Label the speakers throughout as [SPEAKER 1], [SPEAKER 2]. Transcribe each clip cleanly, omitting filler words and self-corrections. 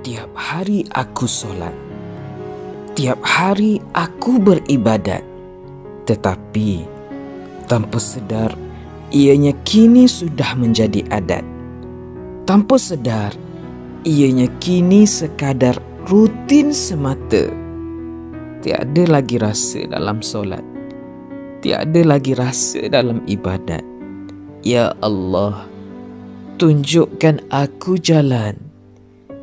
[SPEAKER 1] Tiap hari aku solat, tiap hari aku beribadat, tetapi tanpa sedar ianya kini sudah menjadi adat. Tanpa sedar ianya kini sekadar rutin semata. Tiada lagi rasa dalam solat, tiada lagi rasa dalam ibadat. Ya Allah, tunjukkan aku jalan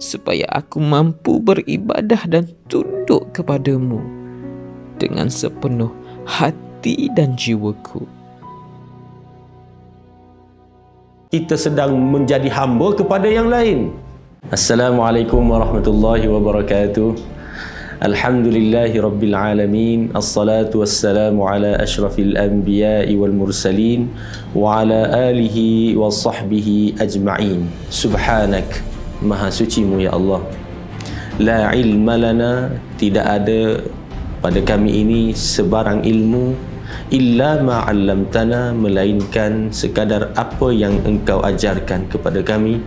[SPEAKER 1] supaya aku mampu beribadah dan tunduk kepadamu dengan sepenuh hati dan jiwaku.
[SPEAKER 2] Kita sedang menjadi hamba kepada yang lain. Assalamualaikum warahmatullahi wabarakatuh. Alhamdulillahi rabbil alamin. Assalatu wassalamu ala ashrafil anbiya'i wal mursalin wa ala alihi wa sahbihi ajma'in. Subhanak, Maha sucimu ya Allah. La ilma lana, tidak ada pada kami ini sebarang ilmu illa ma 'allamtana, melainkan sekadar apa yang engkau ajarkan kepada kami.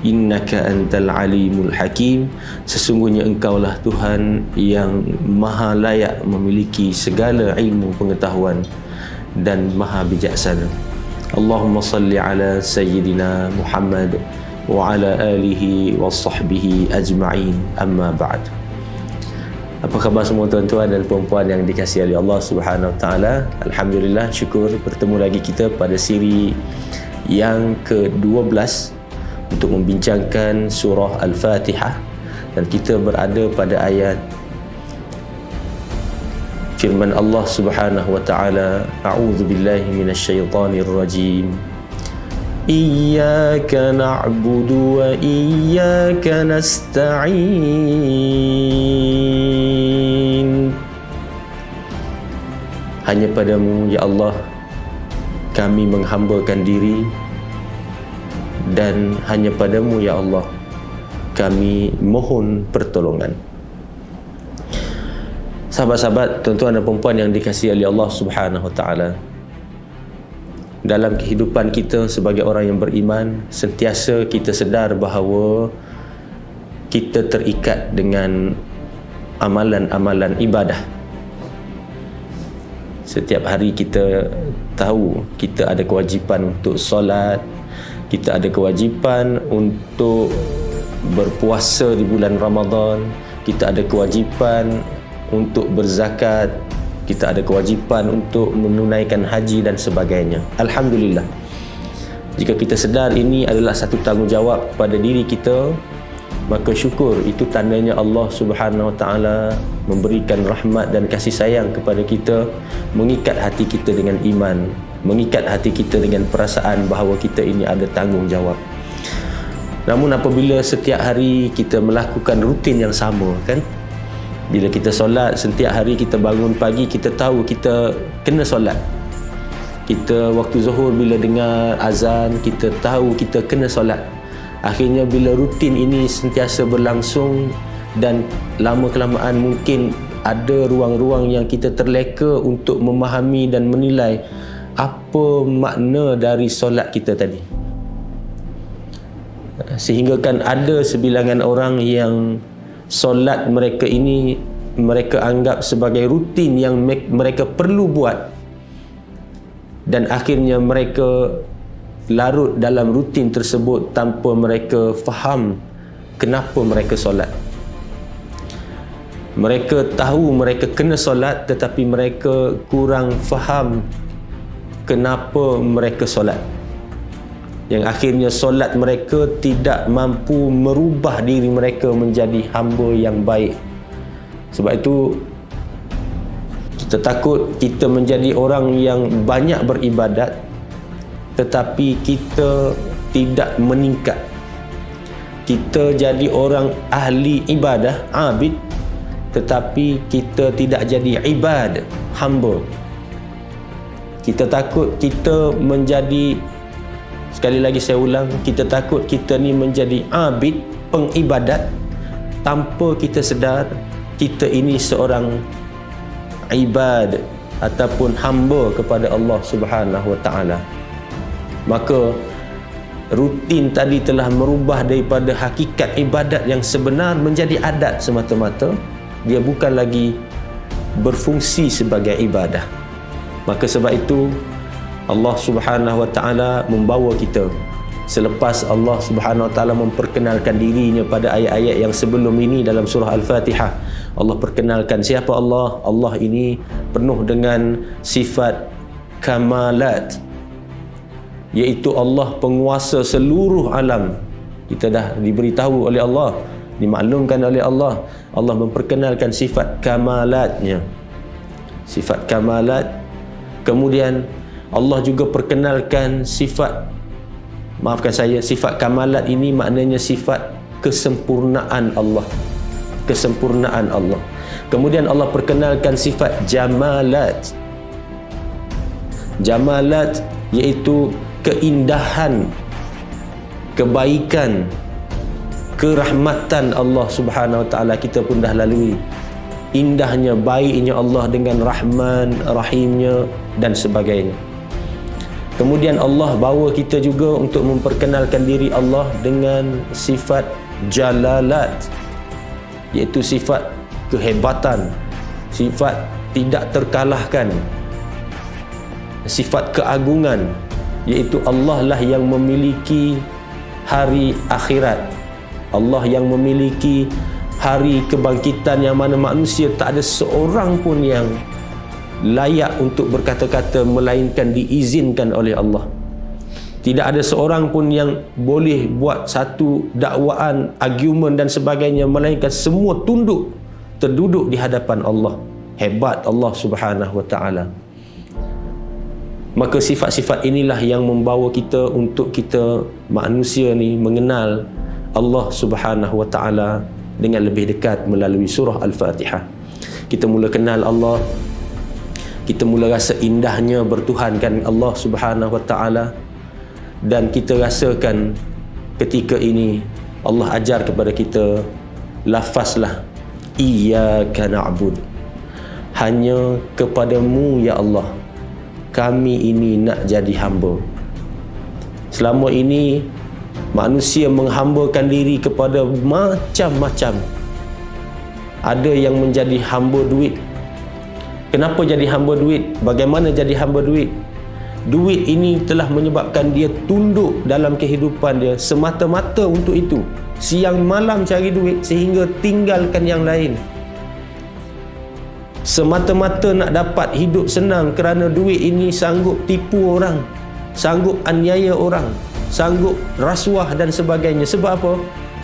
[SPEAKER 2] Innaka antal alimul hakim, sesungguhnya engkaulah Tuhan yang maha layak memiliki segala ilmu pengetahuan dan maha bijaksana. Allahumma salli ala sayyidina Muhammad wa ala alihi wa sahbihi ajma'in, amma ba'd. Apa khabar semua tuan-tuan dan puan-puan yang dikasihi oleh Allah Subhanahu Wa Taala? Alhamdulillah, syukur bertemu lagi kita pada siri yang ke-12 untuk membincangkan surah Al-Fatihah, dan kita berada pada ayat firman Allah Subhanahu Wa Taala, a'udzu billahi minasyaitonir rajim. Iyyaka na'budu wa iyyaka nasta'in. Hanya padamu ya Allah kami menghambakan diri, dan hanya padamu ya Allah kami mohon pertolongan. Sahabat-sahabat, tuan-tuan dan puan-puan yang dikasihi oleh Allah Subhanahu Wa Taala, dalam kehidupan kita sebagai orang yang beriman, sentiasa kita sedar bahawa kita terikat dengan amalan-amalan ibadah. Setiap hari kita tahu kita ada kewajipan untuk solat, kita ada kewajipan untuk berpuasa di bulan Ramadan, kita ada kewajipan untuk berzakat, kita ada kewajipan untuk menunaikan haji dan sebagainya. Alhamdulillah, jika kita sedar ini adalah satu tanggungjawab pada diri kita, maka syukur itu tandanya Allah Subhanahu Wa Taala memberikan rahmat dan kasih sayang kepada kita, mengikat hati kita dengan iman, mengikat hati kita dengan perasaan bahawa kita ini ada tanggungjawab. Namun apabila setiap hari kita melakukan rutin yang sama, kan? Bila kita solat, setiap hari kita bangun pagi, kita tahu kita kena solat. Kita waktu zuhur bila dengar azan, kita tahu kita kena solat. Akhirnya bila rutin ini sentiasa berlangsung, dan lama-kelamaan mungkin ada ruang-ruang yang kita terleka untuk memahami dan menilai apa makna dari solat kita tadi. Sehingga kan ada sebilangan orang yang solat mereka ini mereka anggap sebagai rutin yang mereka perlu buat, dan akhirnya mereka larut dalam rutin tersebut tanpa mereka faham kenapa mereka solat. Mereka tahu mereka kena solat, tetapi mereka kurang faham kenapa mereka solat, yang akhirnya solat mereka tidak mampu merubah diri mereka menjadi hamba yang baik. Sebab itu kita takut kita menjadi orang yang banyak beribadat tetapi kita tidak meningkat. Kita jadi orang ahli ibadah, abid, tetapi kita tidak jadi ibad, hamba. Kita takut kita menjadi, sekali lagi saya ulang, kita takut kita ni menjadi abid, pengibadat, tanpa kita sedar kita ini seorang ibad ataupun hamba kepada Allah Subhanahu Wa Taala. Maka rutin tadi telah merubah daripada hakikat ibadat yang sebenar menjadi adat semata-mata, dia bukan lagi berfungsi sebagai ibadah. Maka sebab itu Allah Subhanahu wa taala membawa kita, selepas Allah Subhanahu wa taala memperkenalkan dirinya pada ayat-ayat yang sebelum ini dalam surah Al-Fatihah, Allah perkenalkan siapa Allah. Allah ini penuh dengan sifat kamalat, iaitu Allah penguasa seluruh alam. Kita dah diberitahu oleh Allah, dimaklumkan oleh Allah, Allah memperkenalkan sifat kamalatnya, sifat kamalat. Kemudian Allah juga perkenalkan sifat, maafkan saya, sifat kamalat ini maknanya sifat kesempurnaan Allah, kesempurnaan Allah. Kemudian Allah perkenalkan sifat jamalat. Jamalat iaitu keindahan, kebaikan, kerahmatan Allah Subhanahu wa taala. Kita pun dah lalui indahnya, baiknya Allah dengan Rahman, Rahimnya dan sebagainya. Kemudian Allah bawa kita juga untuk memperkenalkan diri Allah dengan sifat jalalat, iaitu sifat kehebatan, sifat tidak terkalahkan, sifat keagungan, iaitu Allah lah yang memiliki hari akhirat, Allah yang memiliki hari kebangkitan yang mana manusia tak ada seorang pun yang layak untuk berkata-kata melainkan diizinkan oleh Allah. Tidak ada seorang pun yang boleh buat satu dakwaan, argumen dan sebagainya melainkan semua tunduk, terduduk di hadapan Allah. Hebat Allah Subhanahu wa taala. Maka sifat-sifat inilah yang membawa kita untuk kita manusia ni mengenal Allah Subhanahu wa taala dengan lebih dekat melalui surah Al-Fatihah. Kita mula kenal Allah, kita mula rasa indahnya bertuhankan Allah Subhanahu wa taala, dan kita rasakan ketika ini Allah ajar kepada kita, lafazlah iyyaka na'bud, hanya kepadamu ya Allah kami ini nak jadi hamba. Selama ini manusia menghambakan diri kepada macam-macam. Ada yang menjadi hamba duit. Kenapa jadi hamba duit? Bagaimana jadi hamba duit? Duit ini telah menyebabkan dia tunduk dalam kehidupan dia semata-mata untuk itu. Siang malam cari duit sehingga tinggalkan yang lain. Semata-mata nak dapat hidup senang kerana duit ini sanggup tipu orang, sanggup aniaya orang, sanggup rasuah dan sebagainya. Sebab apa?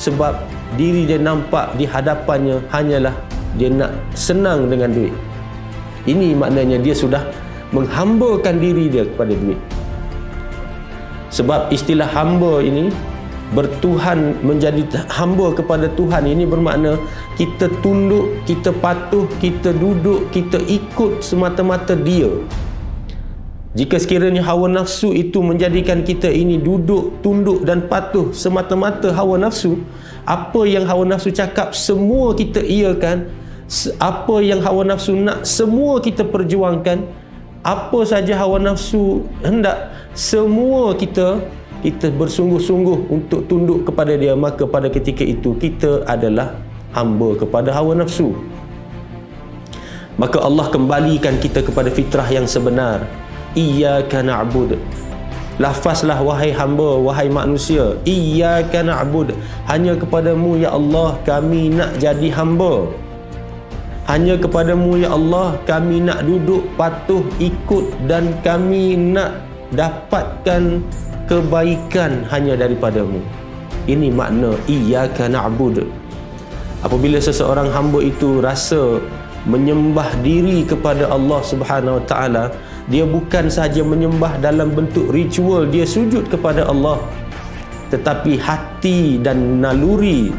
[SPEAKER 2] Sebab diri dia nampak di hadapannya hanyalah dia nak senang dengan duit. Ini maknanya dia sudah menghambakan diri dia kepada duit. Sebab istilah hamba ini, bertuhan, menjadi hamba kepada Tuhan ini bermakna kita tunduk, kita patuh, kita duduk, kita ikut semata-mata dia. Jika sekiranya hawa nafsu itu menjadikan kita ini duduk, tunduk dan patuh semata-mata hawa nafsu, apa yang hawa nafsu cakap semua kita iakan, apa yang hawa nafsu nak semua kita perjuangkan, apa saja hawa nafsu hendak semua kita bersungguh-sungguh untuk tunduk kepada dia. Maka pada ketika itu kita adalah hamba kepada hawa nafsu. Maka Allah kembalikan kita kepada fitrah yang sebenar. Iyyaka na'bud, lafazlah wahai hamba, wahai manusia, iyyaka na'bud, hanya kepadamu ya Allah kami nak jadi hamba. Hanya kepadamu ya Allah kami nak duduk patuh ikut, dan kami nak dapatkan kebaikan hanya daripadamu. Ini makna iyyaka na'bud. Apabila seseorang hamba itu rasa menyembah diri kepada Allah Subhanahu wa taala, dia bukan sahaja menyembah dalam bentuk ritual dia sujud kepada Allah, tetapi hati dan naluri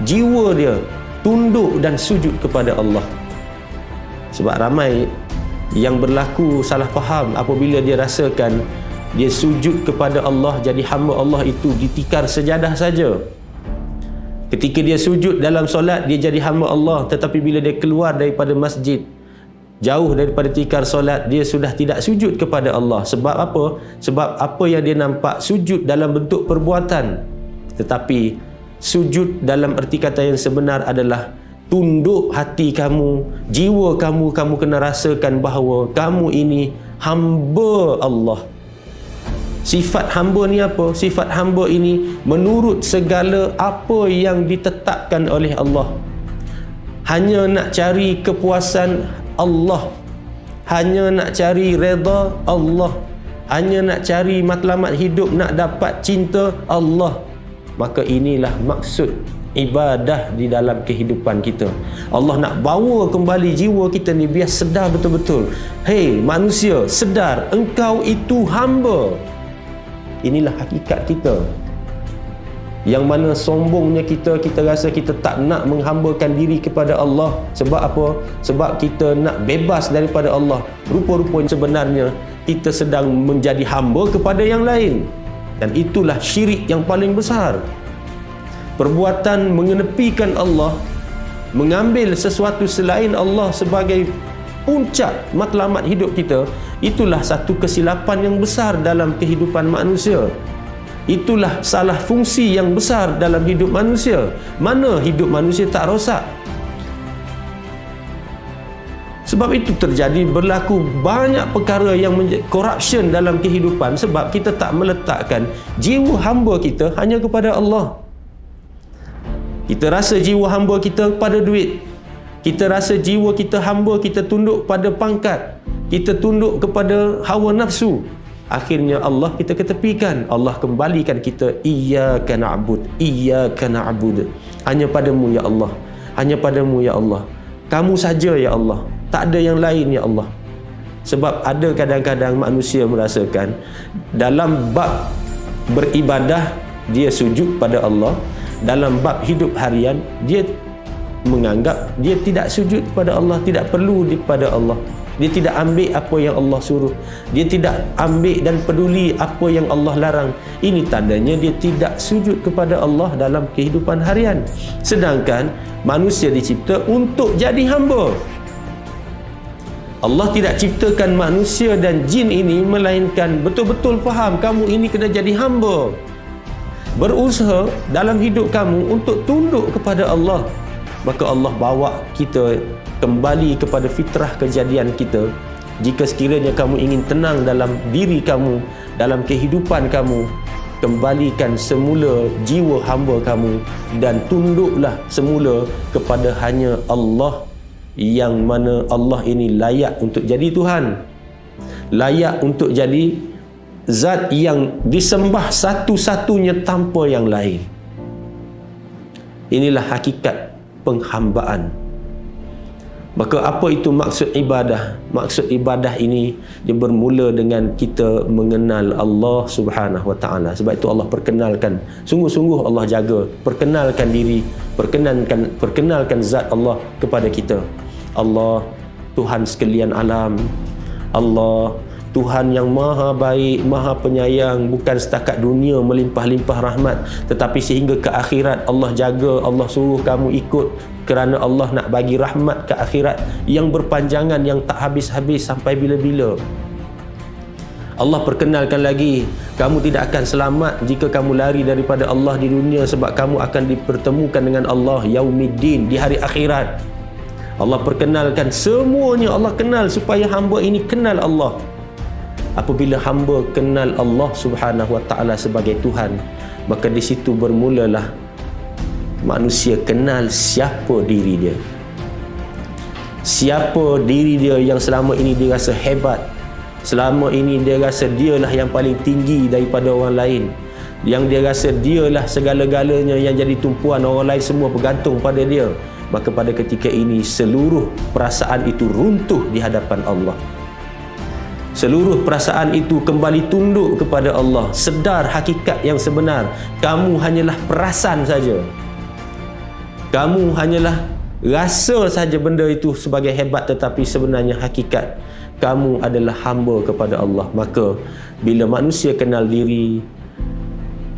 [SPEAKER 2] jiwa dia tunduk dan sujud kepada Allah. Sebab ramai yang berlaku salah faham apabila dia rasakan dia sujud kepada Allah, jadi hamba Allah itu ditikar sejadah saja. Ketika dia sujud dalam solat dia jadi hamba Allah, tetapi bila dia keluar daripada masjid jauh daripada tikar solat, dia sudah tidak sujud kepada Allah. Sebab apa? Sebab apa yang dia nampak sujud dalam bentuk perbuatan, tetapi sujud dalam erti kata yang sebenar adalah tunduk hati kamu, jiwa kamu, kamu kena rasakan bahawa kamu ini hamba Allah. Sifat hamba ni apa? Sifat hamba ini menurut segala apa yang ditetapkan oleh Allah. Hanya nak cari kepuasan Allah, hanya nak cari redha Allah, hanya nak cari matlamat hidup, nak dapat cinta Allah. Maka inilah maksud ibadah di dalam kehidupan kita. Allah nak bawa kembali jiwa kita ni biar sedar betul-betul. Hei manusia, sedar engkau itu hamba. Inilah hakikat kita. Yang mana sombongnya kita rasa kita tak nak menghambakan diri kepada Allah. Sebab apa? Sebab kita nak bebas daripada Allah. Rupa-rupanya sebenarnya kita sedang menjadi hamba kepada yang lain. Dan itulah syirik yang paling besar. Perbuatan mengenepikan Allah, mengambil sesuatu selain Allah sebagai puncak matlamat hidup kita, itulah satu kesilapan yang besar dalam kehidupan manusia. Itulah salah fungsi yang besar dalam hidup manusia. Mana hidup manusia tak rosak? Sebab itu terjadi berlaku banyak perkara yang corruption dalam kehidupan, sebab kita tak meletakkan jiwa hamba kita hanya kepada Allah. Kita rasa jiwa hamba kita pada duit. Kita rasa jiwa kita hamba, kita tunduk pada pangkat, kita tunduk kepada hawa nafsu. Akhirnya Allah kita ketepikan. Allah kembalikan kita, iyyaka na'bud, iyyaka na'bud. Hanya padamu ya Allah, hanya padamu ya Allah. Kamu saja ya Allah, tak ada yang lain ya Allah. Sebab ada kadang-kadang manusia merasakan dalam bab beribadah dia sujud pada Allah, dalam bab hidup harian dia menganggap dia tidak sujud kepada Allah, tidak perlu kepada Allah. Dia tidak ambil apa yang Allah suruh, dia tidak ambil dan peduli apa yang Allah larang. Ini tandanya dia tidak sujud kepada Allah dalam kehidupan harian. Sedangkan manusia dicipta untuk jadi hamba. Allah tidak ciptakan manusia dan jin ini melainkan betul-betul faham kamu ini kena jadi hamba. Berusaha dalam hidup kamu untuk tunduk kepada Allah. Maka Allah bawa kita kembali kepada fitrah kejadian kita. Jika sekiranya kamu ingin tenang dalam diri kamu, dalam kehidupan kamu, kembalikan semula jiwa hamba kamu dan tunduklah semula kepada hanya Allah, yang mana Allah ini layak untuk jadi Tuhan, layak untuk jadi zat yang disembah satu-satunya tanpa yang lain. Inilah hakikat penghambaan. Maka apa itu maksud ibadah? Maksud ibadah ini dia bermula dengan kita mengenal Allah Subhanahu Wa Taala. Sebab itu Allah perkenalkan, sungguh-sungguh Allah jaga, perkenalkan diri, perkenalkan zat Allah kepada kita. Allah Tuhan sekalian alam. Allah Tuhan yang maha baik, maha penyayang, bukan setakat dunia melimpah-limpah rahmat, tetapi sehingga ke akhirat Allah jaga, Allah suruh kamu ikut, kerana Allah nak bagi rahmat ke akhirat yang berpanjangan, yang tak habis-habis sampai bila-bila. Allah perkenalkan lagi, kamu tidak akan selamat jika kamu lari daripada Allah di dunia, sebab kamu akan dipertemukan dengan Allah yaumiddin, di hari akhirat. Allah perkenalkan semuanya, Allah kenal supaya hamba ini kenal Allah. Apabila hamba kenal Allah Subhanahu Wa Taala sebagai Tuhan, maka di situ bermulalah manusia kenal siapa diri dia. Siapa diri dia yang selama ini dia rasa hebat, selama ini dia rasa dialah yang paling tinggi daripada orang lain, yang dia rasa dialah segala-galanya, yang jadi tumpuan, orang lain semua bergantung pada dia. Maka pada ketika ini seluruh perasaan itu runtuh di hadapan Allah. Seluruh perasaan itu kembali tunduk kepada Allah, sedar hakikat yang sebenar. Kamu hanyalah perasan saja. Kamu hanyalah rasa saja benda itu sebagai hebat, tetapi sebenarnya hakikat kamu adalah hamba kepada Allah. Maka bila manusia kenal diri,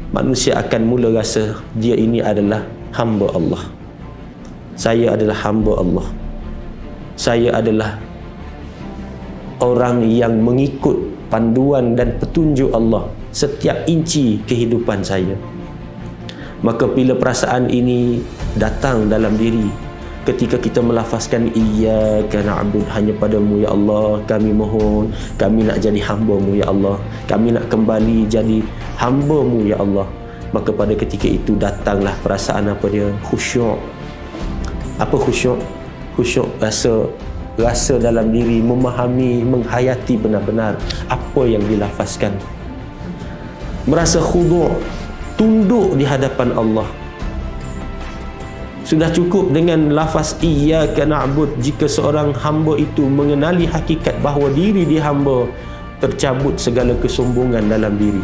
[SPEAKER 2] manusia akan mula rasa dia ini adalah hamba Allah. Saya adalah hamba Allah. Saya adalah orang yang mengikut panduan dan petunjuk Allah setiap inci kehidupan saya. Maka bila perasaan ini datang dalam diri, ketika kita melafazkan iyyaka na'budu, hanya padamu ya Allah kami mohon, kami nak jadi hamba-Mu ya Allah, kami nak kembali jadi hamba-Mu ya Allah, maka pada ketika itu datanglah perasaan apa dia? Khusyuk. Apa khusyuk? Khusyuk rasa dalam diri, memahami, menghayati benar-benar apa yang dilafazkan. Merasa khudu', tunduk di hadapan Allah. Sudah cukup dengan lafaz iyyaka na'budu jika seorang hamba itu mengenali hakikat bahawa diri dia hamba, tercabut segala kesombongan dalam diri.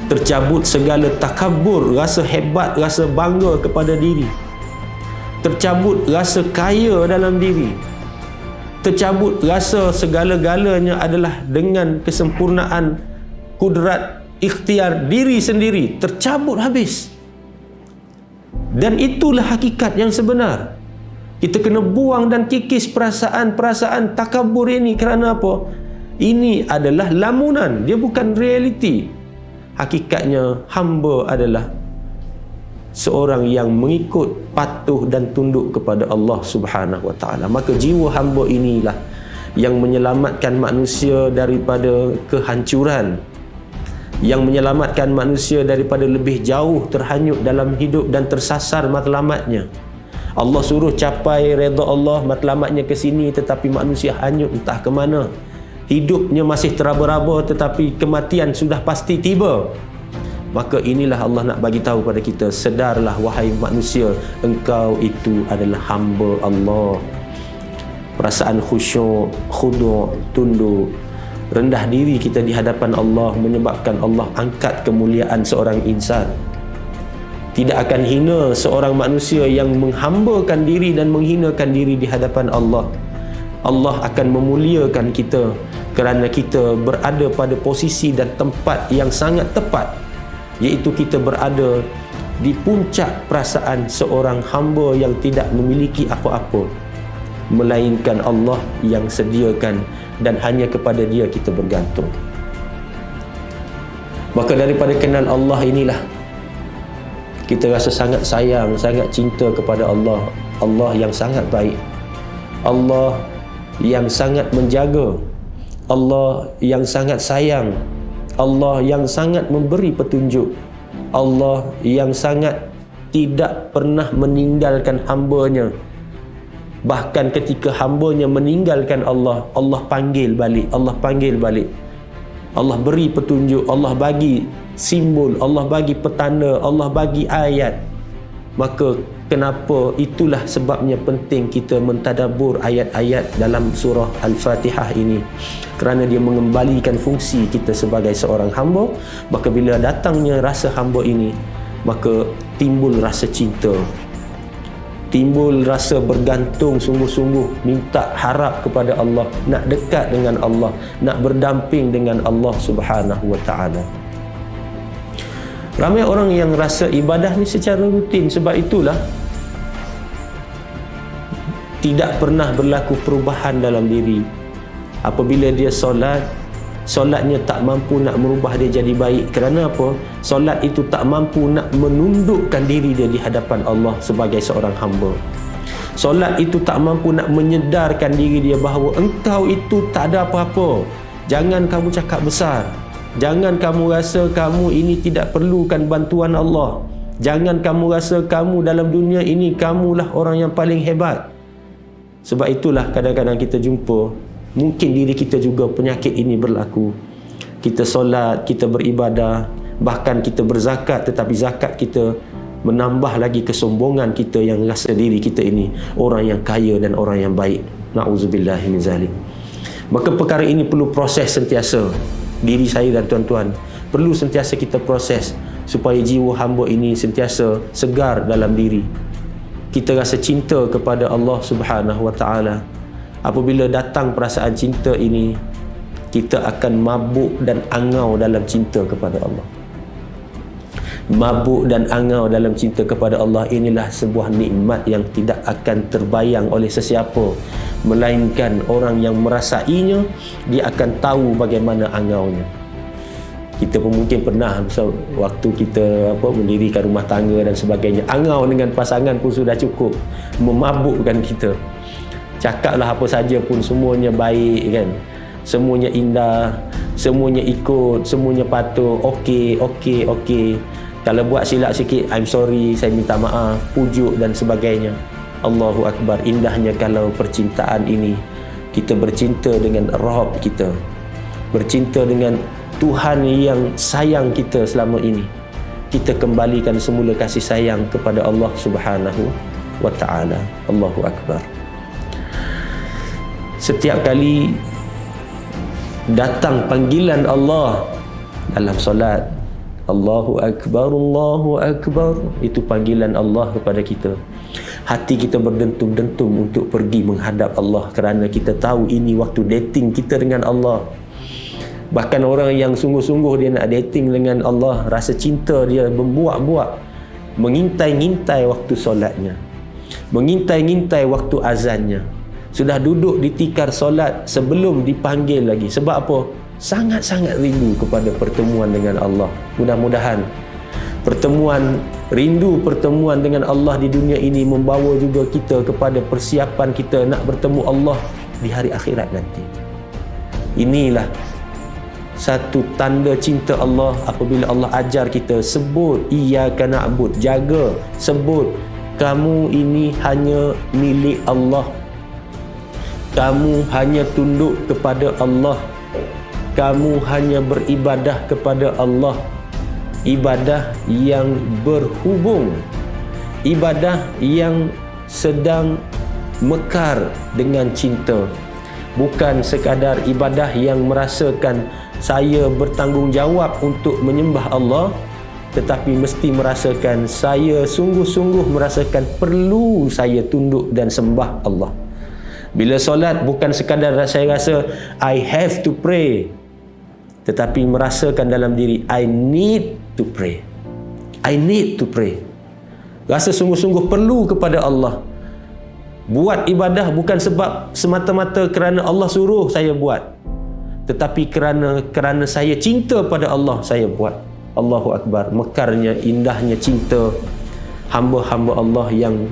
[SPEAKER 2] Tercabut segala takabur, rasa hebat, rasa bangga kepada diri. Tercabut rasa kaya dalam diri. Tercabut rasa segala-galanya adalah dengan kesempurnaan kudrat ikhtiar diri sendiri. Tercabut habis. Dan itulah hakikat yang sebenar. Kita kena buang dan kikis perasaan-perasaan takabur ini. Kerana apa? Ini adalah lamunan, dia bukan realiti. Hakikatnya hamba adalah seorang yang mengikut, patuh dan tunduk kepada Allah Subhanahu wa taala. Maka jiwa hamba inilah yang menyelamatkan manusia daripada kehancuran, yang menyelamatkan manusia daripada lebih jauh terhanyut dalam hidup dan tersasar matlamatnya. Allah suruh capai redha Allah, matlamatnya ke sini, tetapi manusia hanyut entah ke mana. Hidupnya masih teraba-raba, tetapi kematian sudah pasti tiba. Maka inilah Allah nak bagi tahu pada kita, sedarlah wahai manusia, engkau itu adalah hamba Allah. Perasaan khusyuk, khudu', tunduk, rendah diri kita di hadapan Allah menyebabkan Allah angkat kemuliaan seorang insan. Tidak akan hina seorang manusia yang menghambakan diri dan menghinakan diri di hadapan Allah. Allah akan memuliakan kita kerana kita berada pada posisi dan tempat yang sangat tepat, iaitu kita berada di puncak perasaan seorang hamba yang tidak memiliki apa-apa melainkan Allah yang sediakan, dan hanya kepada Dia kita bergantung. Maka daripada kenal Allah inilah kita rasa sangat sayang, sangat cinta kepada Allah. Allah yang sangat baik, Allah yang sangat menjaga, Allah yang sangat sayang, Allah yang sangat memberi petunjuk, Allah yang sangat tidak pernah meninggalkan hamba-Nya. Bahkan ketika hamba-Nya meninggalkan Allah, Allah panggil balik, Allah panggil balik. Allah beri petunjuk, Allah bagi simbol, Allah bagi petanda, Allah bagi ayat. Maka kenapa? Itulah sebabnya penting kita mentadabbur ayat-ayat dalam surah Al-Fatihah ini, kerana dia mengembalikan fungsi kita sebagai seorang hamba. Maka bila datangnya rasa hamba ini, maka timbul rasa cinta, timbul rasa bergantung sungguh-sungguh, minta harap kepada Allah, nak dekat dengan Allah, nak berdamping dengan Allah Subhanahu wa ta'ala. Ramai orang yang rasa ibadah ni secara rutin, sebab itulah tidak pernah berlaku perubahan dalam diri. Apabila dia solat, solatnya tak mampu nak merubah dia jadi baik. Kerana apa? Solat itu tak mampu nak menundukkan diri dia di hadapan Allah sebagai seorang hamba. Solat itu tak mampu nak menyedarkan diri dia bahawa engkau itu tak ada apa-apa. Jangan kamu cakap besar. Jangan kamu rasa kamu ini tidak perlukan bantuan Allah. Jangan kamu rasa kamu dalam dunia ini kamulah orang yang paling hebat. Sebab itulah kadang-kadang kita jumpa, mungkin diri kita juga penyakit ini berlaku. Kita solat, kita beribadah, bahkan kita berzakat, tetapi zakat kita menambah lagi kesombongan kita yang rasa diri kita ini orang yang kaya dan orang yang baik. Na'udzubillahi min zalik. Maka perkara ini perlu proses sentiasa. Diri saya dan tuan-tuan perlu sentiasa kita proses supaya jiwa hamba ini sentiasa segar dalam diri. Kita rasa cinta kepada Allah Subhanahu wa ta'ala. Apabila datang perasaan cinta ini, kita akan mabuk dan angau dalam cinta kepada Allah. Mabuk dan angau dalam cinta kepada Allah inilah sebuah nikmat yang tidak akan terbayang oleh sesiapa melainkan orang yang merasainya, dia akan tahu bagaimana angaunya. Kita pun mungkin pernah waktu kita mendirikan rumah tangga dan sebagainya, angau dengan pasangan pun sudah cukup memabukkan kita. Cakaplah apa saja pun semuanya baik kan, semuanya indah, semuanya ikut, semuanya patuh, okey. Kalau buat silap sikit, I'm sorry, saya minta maaf, pujuk dan sebagainya. Allahu Akbar. Indahnya kalau percintaan ini kita bercinta dengan Rabb kita, bercinta dengan Tuhan yang sayang kita selama ini. Kita kembalikan semula kasih sayang kepada Allah Subhanahu wa ta'ala. Allahu Akbar. Setiap kali datang panggilan Allah dalam solat, Allahu Akbar, Allahu Akbar, itu panggilan Allah kepada kita. Hati kita berdentum-dentum untuk pergi menghadap Allah, kerana kita tahu ini waktu dating kita dengan Allah. Bahkan orang yang sungguh-sungguh dia nak dating dengan Allah, rasa cinta dia membuak-buak, mengintai-ngintai waktu solatnya, mengintai-ngintai waktu azannya, sudah duduk di tikar solat sebelum dipanggil lagi. Sebab apa? Sangat-sangat rindu kepada pertemuan dengan Allah. Mudah-mudahan rindu pertemuan dengan Allah di dunia ini membawa juga kita kepada persiapan kita nak bertemu Allah di hari akhirat nanti. Inilah satu tanda cinta Allah apabila Allah ajar kita sebut iyyaka na'bud, jaga, sebut kamu ini hanya milik Allah, kamu hanya tunduk kepada Allah, kamu hanya beribadah kepada Allah, ibadah yang berhubung, ibadah yang sedang mekar dengan cinta, bukan sekadar ibadah yang merasakan saya bertanggungjawab untuk menyembah Allah, tetapi mesti merasakan saya sungguh-sungguh merasakan perlu saya tunduk dan sembah Allah. Bila solat bukan sekadar saya rasa I have to pray, tetapi merasakan dalam diri I need to pray, I need to pray. Rasa sungguh-sungguh perlu kepada Allah. Buat ibadah bukan sebab semata-mata kerana Allah suruh saya buat, tetapi kerana saya cinta pada Allah saya buat. Allahu Akbar. Mekarnya, indahnya cinta hamba-hamba Allah yang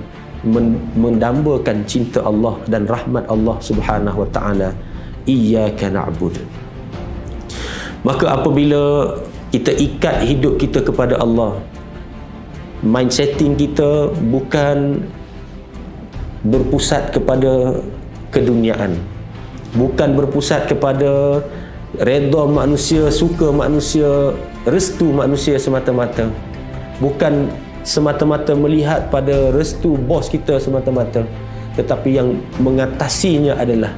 [SPEAKER 2] mendambakan cinta Allah dan rahmat Allah Subhanahu wa ta'ala. Iyyaka na'bud. Maka apabila kita ikat hidup kita kepada Allah, mindsetting kita bukan berpusat kepada keduniaan, bukan berpusat kepada redha manusia, suka manusia, restu manusia semata-mata, bukan semata-mata melihat pada restu bos kita semata-mata, tetapi yang mengatasinya adalah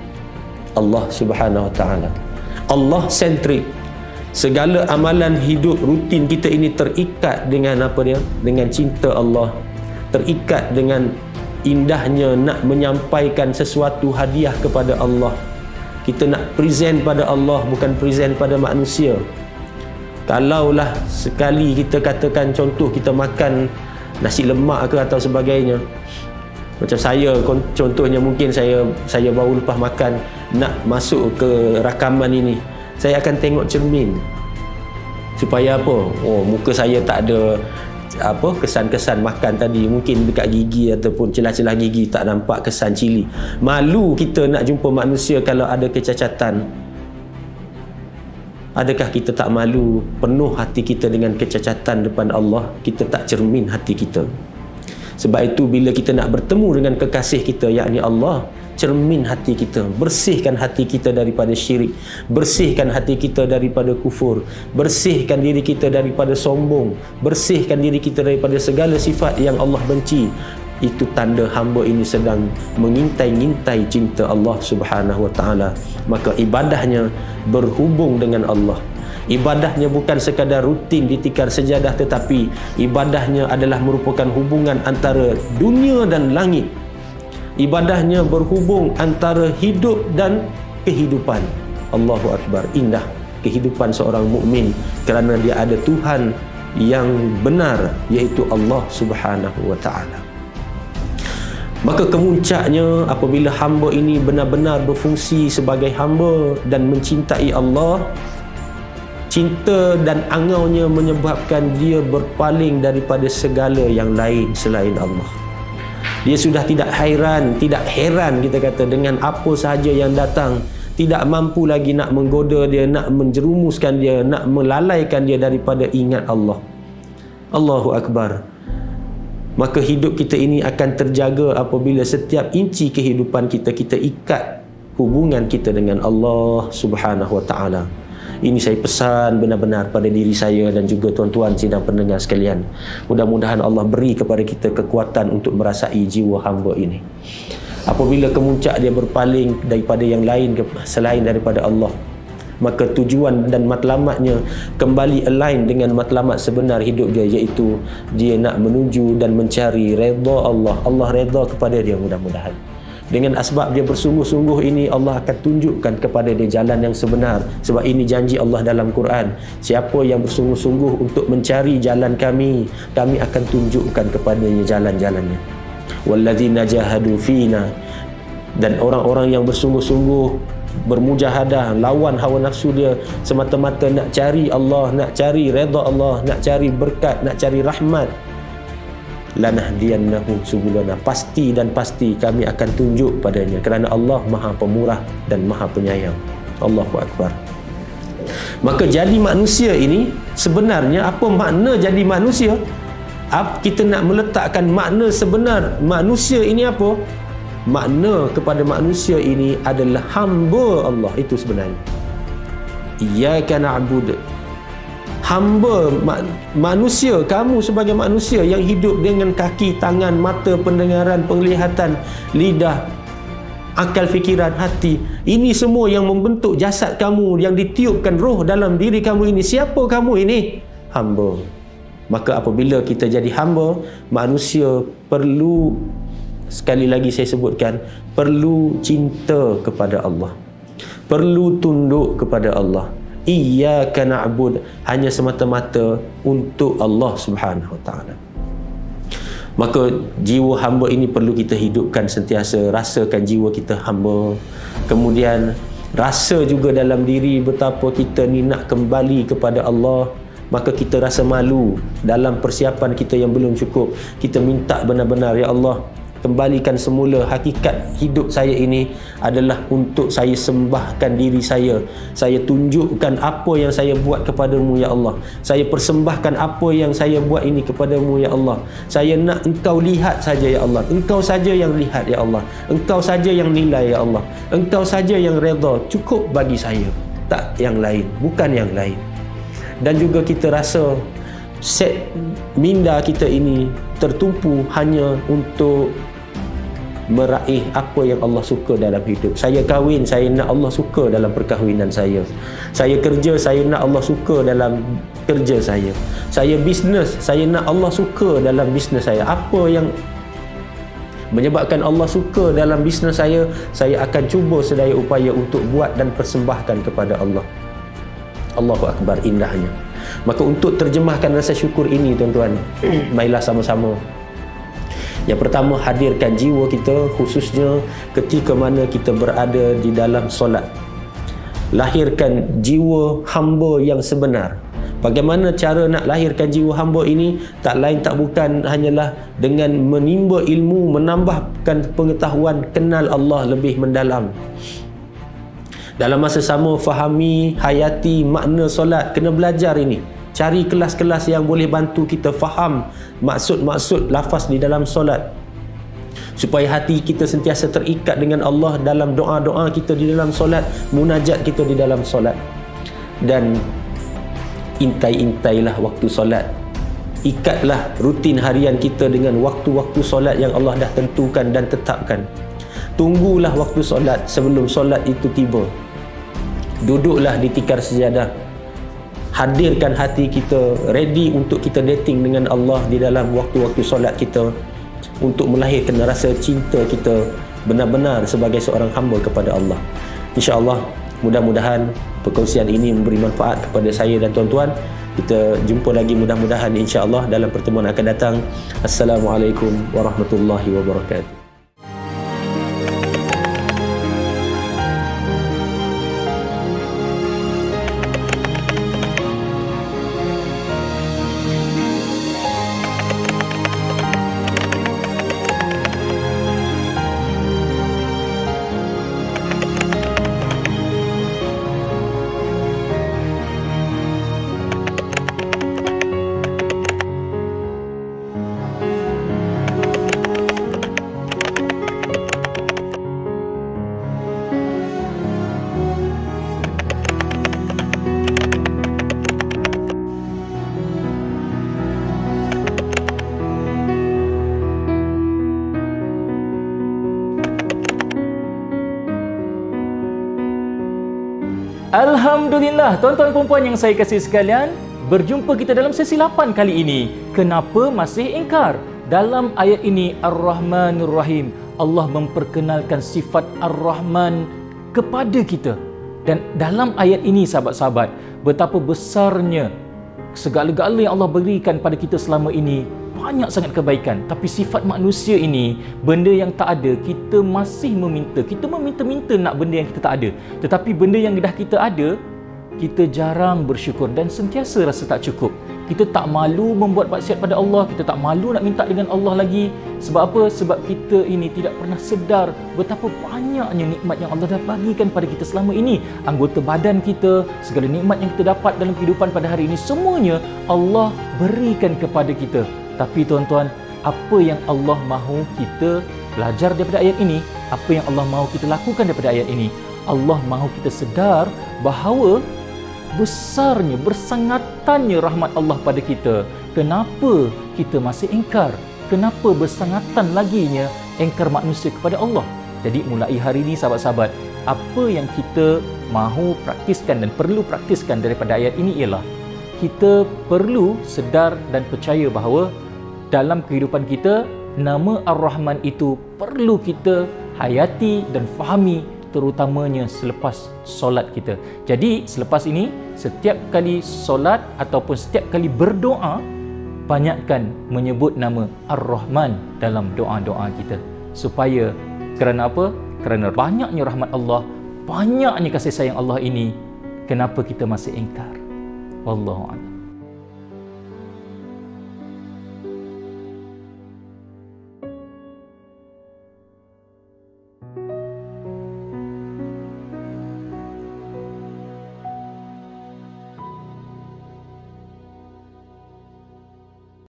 [SPEAKER 2] Allah Subhanahu wa ta'ala. Allah sentrik. Segala amalan hidup rutin kita ini terikat dengan apa dia? Dengan cinta Allah, terikat dengan indahnya nak menyampaikan sesuatu hadiah kepada Allah. Kita nak present pada Allah, bukan present pada manusia. Kalaulah sekali kita katakan contoh kita makan nasi lemak ke atau sebagainya, macam saya contohnya, mungkin saya baru lepas makan nak masuk ke rakaman ini, saya akan tengok cermin supaya apa? Oh, muka saya tak ada apa kesan-kesan makan tadi, mungkin dekat gigi ataupun celah-celah gigi tak nampak kesan cili. Malu kita nak jumpa manusia kalau ada kecacatan. Adakah kita tak malu penuh hati kita dengan kecacatan depan Allah? Kita tak cermin hati kita. Sebab itu bila kita nak bertemu dengan kekasih kita, yakni Allah, cermin hati kita, bersihkan hati kita daripada syirik, bersihkan hati kita daripada kufur, bersihkan diri kita daripada sombong, bersihkan diri kita daripada segala sifat yang Allah benci. Itu tanda hamba ini sedang mengintai-ngintai cinta Allah Subhanahu wa ta'ala. Maka ibadahnya berhubung dengan Allah. Ibadahnya bukan sekadar rutin di tikar sejadah, tetapi ibadahnya adalah merupakan hubungan antara dunia dan langit. Ibadahnya berhubung antara hidup dan kehidupan. Allahu Akbar. Indah kehidupan seorang mukmin kerana dia ada Tuhan yang benar, iaitu Allah Subhanahu wa ta'ala. Maka kemuncaknya apabila hamba ini benar-benar berfungsi sebagai hamba dan mencintai Allah, cinta dan angaunya menyebabkan dia berpaling daripada segala yang lain selain Allah. Dia sudah tidak heran kita kata dengan apa sahaja yang datang, tidak mampu lagi nak menggoda dia, nak menjerumuskan dia, nak melalaikan dia daripada ingat Allah. Allahu Akbar. Maka hidup kita ini akan terjaga apabila setiap inci kehidupan kita ikat hubungan kita dengan Allah Subhanahu Wa Taala. Ini saya pesan benar-benar pada diri saya dan juga tuan-tuan sidang pendengar sekalian. Mudah-mudahan Allah beri kepada kita kekuatan untuk merasai jiwa hamba ini. Apabila kemuncak dia berpaling daripada yang lain selain daripada Allah, maka tujuan dan matlamatnya kembali align dengan matlamat sebenar hidup dia, iaitu dia nak menuju dan mencari redha Allah. Allah redha kepada dia mudah-mudahan. Dengan asbab dia bersungguh-sungguh ini, Allah akan tunjukkan kepada dia jalan yang sebenar. Sebab ini janji Allah dalam Quran, siapa yang bersungguh-sungguh untuk mencari jalan kami akan tunjukkan kepadanya jalan-jalannya. Walladzina jahadu fina, dan orang-orang yang bersungguh-sungguh bermujahadah lawan hawa nafsu dia semata-mata nak cari Allah, nak cari redha Allah, nak cari berkat, nak cari rahmat, lanahdiyannahum subulana, pasti dan pasti kami akan tunjuk padanya, kerana Allah Maha Pemurah dan Maha Penyayang. Allahu Akbar. Maka jadi manusia ini sebenarnya apa makna jadi manusia? Kita nak meletakkan makna sebenar manusia ini apa? Makna kepada manusia ini adalah hamba Allah, itu sebenarnya. Iyyaka na'budu, hamba manusia, kamu sebagai manusia yang hidup dengan kaki, tangan, mata, pendengaran, penglihatan, lidah, akal fikiran, hati, ini semua yang membentuk jasad kamu, yang ditiupkan roh dalam diri kamu ini. Siapa kamu ini? Hamba. Maka apabila kita jadi hamba, manusia perlu, sekali lagi saya sebutkan, perlu cinta kepada Allah, perlu tunduk kepada Allah. Iyyaka na'bud, hanya semata-mata untuk Allah Subhanahu Wa Taala. Maka jiwa hamba ini perlu kita hidupkan sentiasa, rasakan jiwa kita hamba. Kemudian rasa juga dalam diri betapa kita ni nak kembali kepada Allah. Maka kita rasa malu dalam persiapan kita yang belum cukup. Kita minta benar-benar, ya Allah, kembalikan semula hakikat hidup saya ini adalah untuk saya sembahkan diri saya. Saya tunjukkan apa yang saya buat kepadamu, ya Allah. Saya persembahkan apa yang saya buat ini kepadamu, ya Allah. Saya nak Engkau lihat saja, ya Allah. Engkau saja yang lihat, ya Allah. Engkau saja yang nilai, ya Allah. Engkau saja yang redha. Cukup bagi saya, tak yang lain, bukan yang lain. Dan juga kita rasa set minda kita ini tertumpu hanya untuk meraih apa yang Allah suka dalam hidup. Saya kahwin, saya nak Allah suka dalam perkahwinan saya. Saya kerja, saya nak Allah suka dalam kerja saya. Saya bisnes, saya nak Allah suka dalam bisnes saya. Apa yang menyebabkan Allah suka dalam bisnes saya akan cuba sedaya upaya untuk buat dan persembahkan kepada Allah. Allahu Akbar, indahnya. Maka untuk terjemahkan rasa syukur ini, tuan-tuan, marilah sama-sama. Yang pertama, hadirkan jiwa kita, khususnya ketika mana kita berada di dalam solat. Lahirkan jiwa hamba yang sebenar. Bagaimana cara nak lahirkan jiwa hamba ini? Tak lain tak bukan hanyalah dengan menimba ilmu, menambahkan pengetahuan, kenal Allah lebih mendalam. Dalam masa sama, fahami, hayati makna solat. Kena belajar ini. Cari kelas-kelas yang boleh bantu kita faham maksud-maksud lafaz di dalam solat, supaya hati kita sentiasa terikat dengan Allah dalam doa-doa kita di dalam solat, munajat kita di dalam solat. Dan intai-intailah waktu solat. Ikatlah rutin harian kita dengan waktu-waktu solat yang Allah dah tentukan dan tetapkan. Tunggulah waktu solat sebelum solat itu tiba. Duduklah di tikar sejadah. Hadirkan hati kita ready untuk kita dating dengan Allah di dalam waktu-waktu solat kita, untuk melahirkan rasa cinta kita benar-benar sebagai seorang hamba kepada Allah. InsyaAllah, mudah-mudahan perkongsian ini memberi manfaat kepada saya dan tuan-tuan. Kita jumpa lagi mudah-mudahan insyaAllah dalam pertemuan akan datang. Assalamualaikum warahmatullahi wabarakatuh.
[SPEAKER 3] Alhamdulillah, tuan-tuan dan puan yang saya kasih sekalian, berjumpa kita dalam sesi 8 kali ini. Kenapa masih ingkar? Dalam ayat ini Ar-Rahmanur Rahim, Allah memperkenalkan sifat Ar-Rahman kepada kita. Dan dalam ayat ini sahabat-sahabat, betapa besarnya segala-gala yang Allah berikan pada kita selama ini, banyak sangat kebaikan. Tapi sifat manusia ini, benda yang tak ada, kita masih meminta. Kita meminta-minta nak benda yang kita tak ada. Tetapi benda yang dah kita ada, kita jarang bersyukur dan sentiasa rasa tak cukup. Kita tak malu membuat maksiat pada Allah, kita tak malu nak minta dengan Allah lagi. Sebab apa? Sebab kita ini tidak pernah sedar betapa banyaknya nikmat yang Allah dah bagikan pada kita selama ini. Anggota badan kita, segala nikmat yang kita dapat dalam kehidupan pada hari ini, semuanya Allah berikan kepada kita. Tapi tuan-tuan, apa yang Allah mahu kita belajar daripada ayat ini? Apa yang Allah mahu kita lakukan daripada ayat ini? Allah mahu kita sedar bahawa besarnya, bersangatannya rahmat Allah pada kita. Kenapa kita masih ingkar? Kenapa bersangatan laginya ingkar manusia kepada Allah? Jadi mulai hari ini sahabat-sahabat, apa yang kita mahu praktiskan dan perlu praktiskan daripada ayat ini ialah kita perlu sedar dan percaya bahawa dalam kehidupan kita, nama Ar-Rahman itu perlu kita hayati dan fahami, terutamanya selepas solat kita. Jadi selepas ini, setiap kali solat ataupun setiap kali berdoa, banyakkan menyebut nama Ar-Rahman dalam doa-doa kita. Supaya, kerana apa? Kerana banyaknya rahmat Allah, banyaknya kasih sayang Allah ini, kenapa kita masih ingkar? Wallahu a'lam.